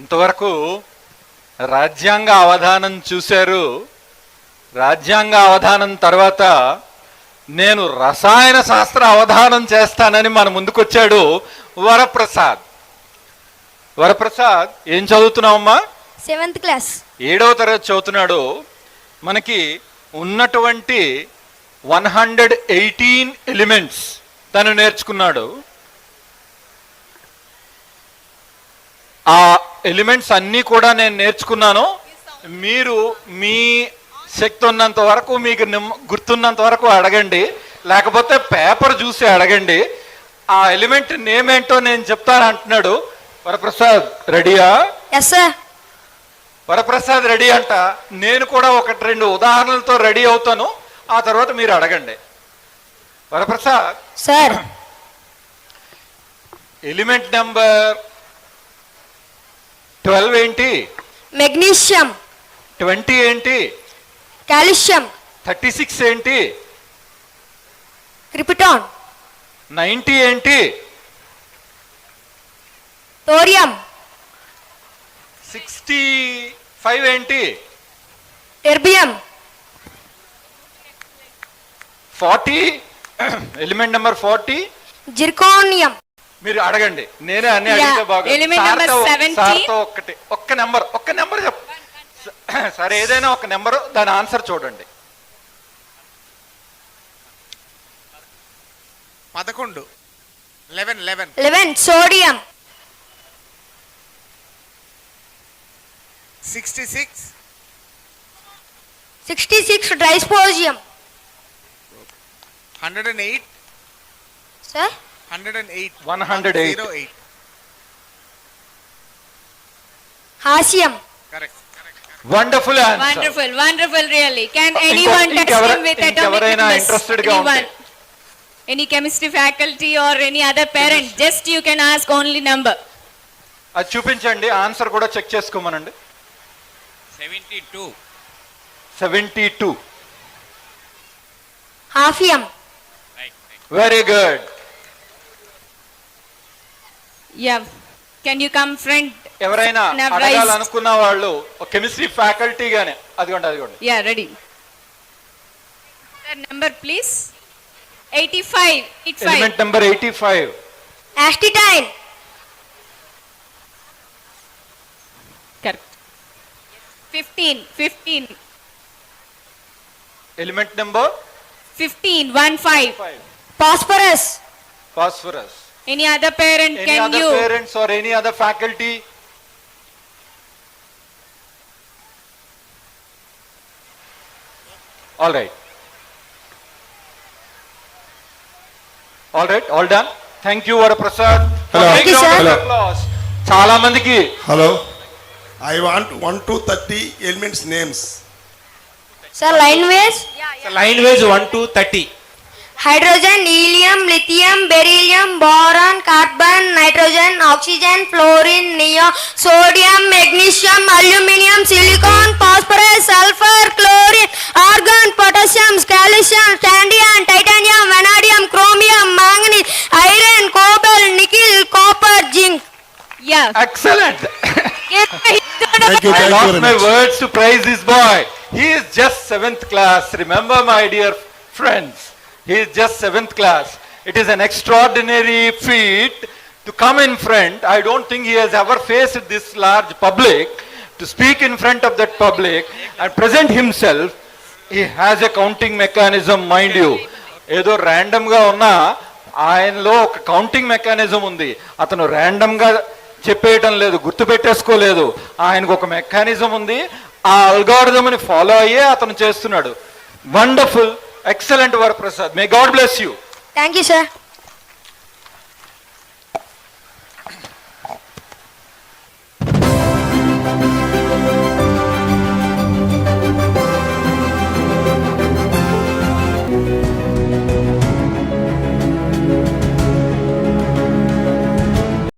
ఇంతవరకు రాజ్యాంగ అవధానం చూశారు. రాజ్యాంగ అవధానం తర్వాత నేను రసాయన శాస్త్ర అవధానం చేస్తానని మన ముందుకొచ్చాడు వరప్రసాద్. వరప్రసాద్ ఏం చదువుతున్నావమ్మా? 7th క్లాస్, 7వ తరగతి చదువుతున్నాడు. మనకి ఉన్నటువంటి 118 ఎలిమెంట్స్ తను నేర్చుకున్నాడు. ఆ ఎలిమెంట్స్ అన్నీ కూడా నేను నేర్చుకున్నాను. మీరు మీ శక్తి ఉన్నంత వరకు, మీకు గుర్తున్నంత వరకు అడగండి, లేకపోతే పేపర్ చూసి అడగండి. ఆ ఎలిమెంట్ నేమ్ ఏంటో నేను చెప్తాను అంటున్నాడు. వరప్రసాద్ రెడీయా? Yes sir. వరప్రసాద్ రెడీ అంట. నేను కూడా 1-2 ఉదాహరణలతో రెడీ అవుతాను, ఆ తర్వాత మీరు అడగండి. వరప్రసాద్ సార్, ఎలిమెంట్ నెంబర్ 12 ఏంటి? మెగ్నీషియం. 20 ఏంటి? కాల్షియం. 36 ఏంటి? క్రిప్టాన్. 90 ఏంటి? థోరియం. 65 ఏంటి? టెర్బియం. 40 element number 40 zirconium. మీరు అడగండి, నేనే అన్ని అడిగితే బాగుంది. ఒక్క నెంబర్ చెప్పు. సరే, ఏదైనా ఒక నెంబరు, దాని ఆన్సర్ చూడండి. 11 సోడియం. 66 డైస్పోజియం. 108 సార్. 108 హాస్యం. Correct. Wonderful answer. Wonderful really. Can anyone touch him with atomic numbers? Interested గా ఉంటే Any chemistry faculty or any other parent, just you can ask only number. అది చూపించండి, ఆన్సర్ కూడా check చేసుకోమనండి. 72 hafnium. Very good. Yeah. Can you come front? ఎవరైనా అడగాలనుకున్న వాళ్ళు chemistry faculty గానే, అదిగోండి. Yeah, ready. Sir, number please. 85. Element number 85 యాస్టిటైన్. Correct. 15. Element number 15. Phosphorus. Any other parent? Any other parents or any other faculty? All right, all done. Thank you, Varaprasad. Hello. Thank you, sir. Applause. చాలా మందికి. Hello. I want 1 to 30 elements names. Sir, line ways. Line ways 1 to 30. Hydrogen, helium, lithium, beryllium, boron, carbon, nitrogen, oxygen, fluorine, neon, sodium, magnesium, aluminium, silicon, phosphorus, sulphur, chlorine, argon, potassium, calcium, scandium, titanium, vanadium, chromium, manganese, iron, cobalt, nickel, copper, zinc. Yeah. Excellent. Thank you I very lost my much. words to praise this boy. He is just 7th class. Remember, my dear friends, he is just 7th class. It is an extraordinary feat to come in front. I don't think he has ever faced this large public, to speak in front of that public and present himself. He has a counting mechanism, mind you. ఏదో ర్యాండమ్గా ఉన్నా ఆయనలో ఒక counting mechanism ఉంది. అతను ర్యాండమ్గా చెప్పేయటం లేదు, గుర్తు పెట్టేసుకోలేదు. ఆయనకు ఒక మెకానిజం ఉంది, ఆ అల్గారిథంని ఫాలో అయ్యే అతను చేస్తున్నాడు. Wonderful, excellent Varaprasad. May God bless you. Thank you sir.